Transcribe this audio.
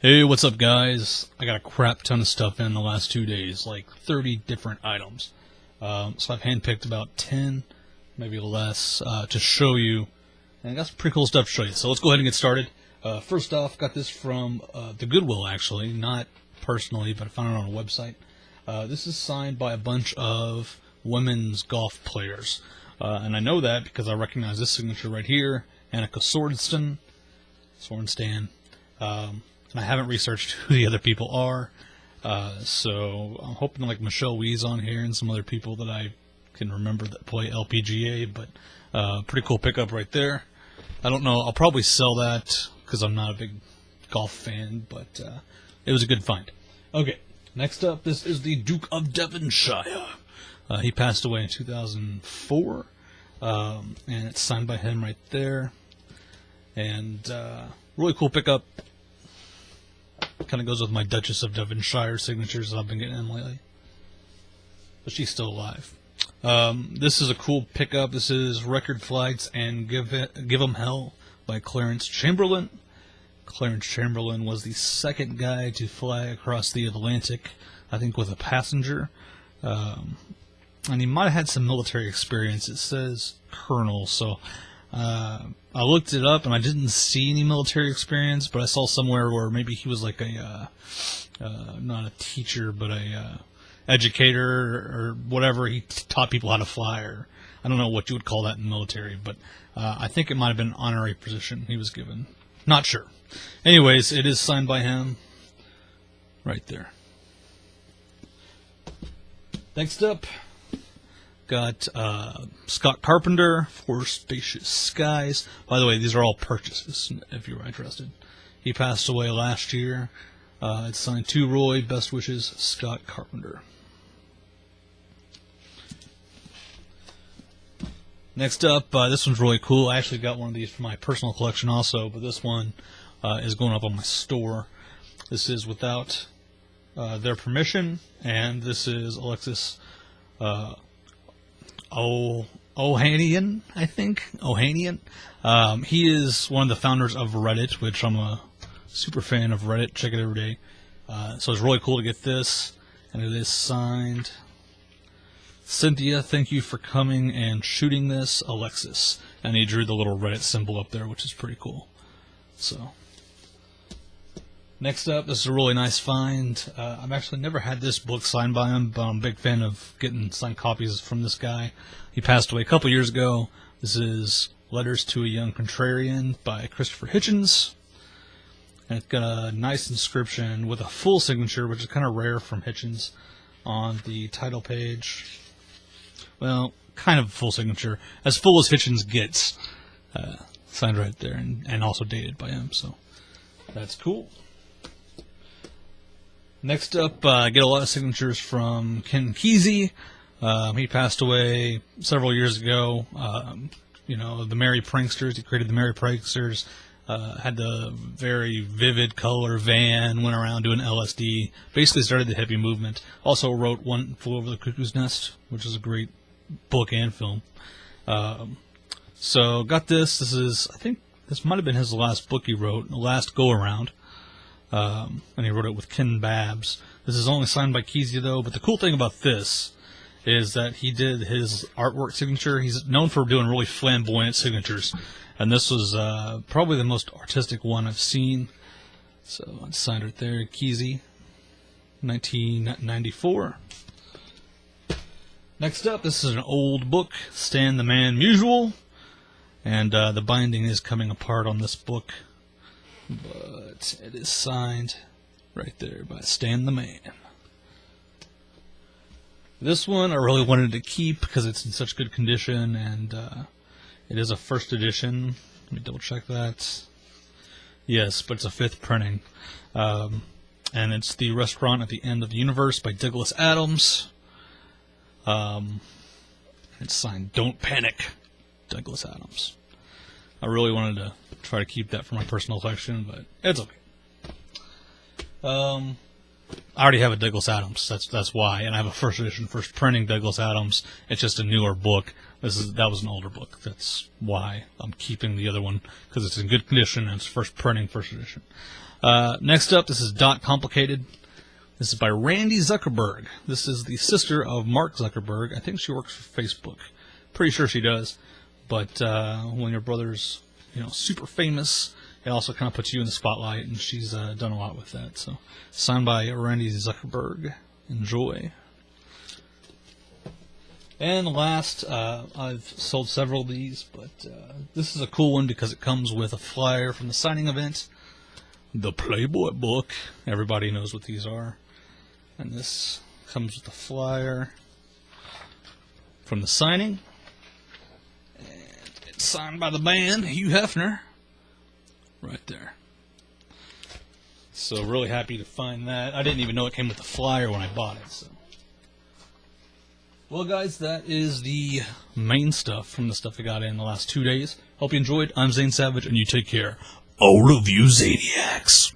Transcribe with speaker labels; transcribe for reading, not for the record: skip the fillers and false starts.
Speaker 1: Hey, what's up, guys? I got a crap ton of stuff in the last 2 days, like 30 different items. So I've handpicked about 10, maybe less, to show you. And I got some pretty cool stuff to show you. So let's go ahead and get started. First off, got this from the Goodwill, actually, not personally, but I found it on a website. This is signed by a bunch of women's golf players. And I know that because I recognize this signature right here, Annika Sorenstam. And I haven't researched who the other people are, so I'm hoping like Michelle Wee's on here and some other people that I can remember that play LPGA, but pretty cool pickup right there. I don't know, I'll probably sell that because I'm not a big golf fan, but it was a good find. Okay, next up, this is the Duke of Devonshire. He passed away in 2004, and it's signed by him right there. And really cool pickup. Kind of goes with my Duchess of Devonshire signatures that I've been getting in lately. But she's still alive. This is a cool pickup. This is Record Flights and Give 'Em Hell by Clarence Chamberlain. Clarence Chamberlain was the second guy to fly across the Atlantic, I think with a passenger. And he might have had some military experience. It says colonel, so I looked it up and I didn't see any military experience, but I saw somewhere where maybe he was like a, not a teacher, but a educator or whatever. He taught people how to fly, or I don't know what you would call that in the military, but I think it might have been an honorary position he was given. Not sure. Anyways, it is signed by him right there. Next up, got Scott Carpenter for Spacious Skies. By the way, these are all purchases, if you're interested. He passed away last year. It's signed to Roy. Best wishes, Scott Carpenter. Next up, this one's really cool. I actually got one of these for my personal collection also, but this one is going up on my store. This is without their permission, and this is Alexis Ohanian, I think. Ohanian. He is one of the founders of Reddit, which I'm a super fan of Reddit. Check it every day. So it's really cool to get this, and it is signed. Cynthia, thank you for coming and shooting this, Alexis. And he drew the little Reddit symbol up there, which is pretty cool. So, next up, this is a really nice find. I've actually never had this book signed by him, but I'm a big fan of getting signed copies from this guy. He passed away a couple years ago. This is Letters to a Young Contrarian by Christopher Hitchens. And it's got a nice inscription with a full signature, which is kind of rare from Hitchens, on the title page. Well, kind of full signature. As full as Hitchens gets. Signed right there, and also dated by him, so that's cool. Next up, I get a lot of signatures from Ken Kesey. He passed away several years ago. You know, the Merry Pranksters. He created the Merry Pranksters. Had the very vivid color van, went around doing LSD. Basically started the hippie movement. Also wrote One Flew Over the Cuckoo's Nest, which is a great book and film. So got this. This is, I think, this might have been his last book he wrote, the last go-around. And he wrote it with Ken Babbs. This is only signed by Kesey, though, but the cool thing about this is that he did his artwork signature. He's known for doing really flamboyant signatures, and this was probably the most artistic one I've seen. So it's signed right there, Kesey, 1994. Next up, this is an old book, Stan the Man Musial, and the binding is coming apart on this book. But it is signed right there by Stan the Man. This one I really wanted to keep because it's in such good condition, and it is a first edition. Let me double check that. Yes, but it's a 5th printing. And it's The Restaurant at the End of the Universe by Douglas Adams. It's signed Don't Panic, Douglas Adams. I really wanted to try to keep that for my personal collection, but it's okay. I already have a Douglas Adams. That's why, and I have a first edition, first printing Douglas Adams. It's just a newer book. That was an older book. That's why I'm keeping the other one, because it's in good condition and it's first printing, first edition. Next up, this is Dot Complicated. This is by Randy Zuckerberg. This is the sister of Mark Zuckerberg. I think she works for Facebook. Pretty sure she does. But when your brother's, super famous, it also kind of puts you in the spotlight, and she's done a lot with that. So, signed by Randy Zuckerberg. Enjoy. And last, I've sold several of these, but this is a cool one because it comes with a flyer from the signing event. The Playboy book. Everybody knows what these are. And this comes with a flyer from the signing. And it's signed by the band, Hugh Hefner. Right there. So really happy to find that. I didn't even know it came with the flyer when I bought it. So. Well, guys, that is the main stuff from the stuff I got in the last 2 days. Hope you enjoyed. I'm Zane Savage, and you take care. All of you Zaniacs.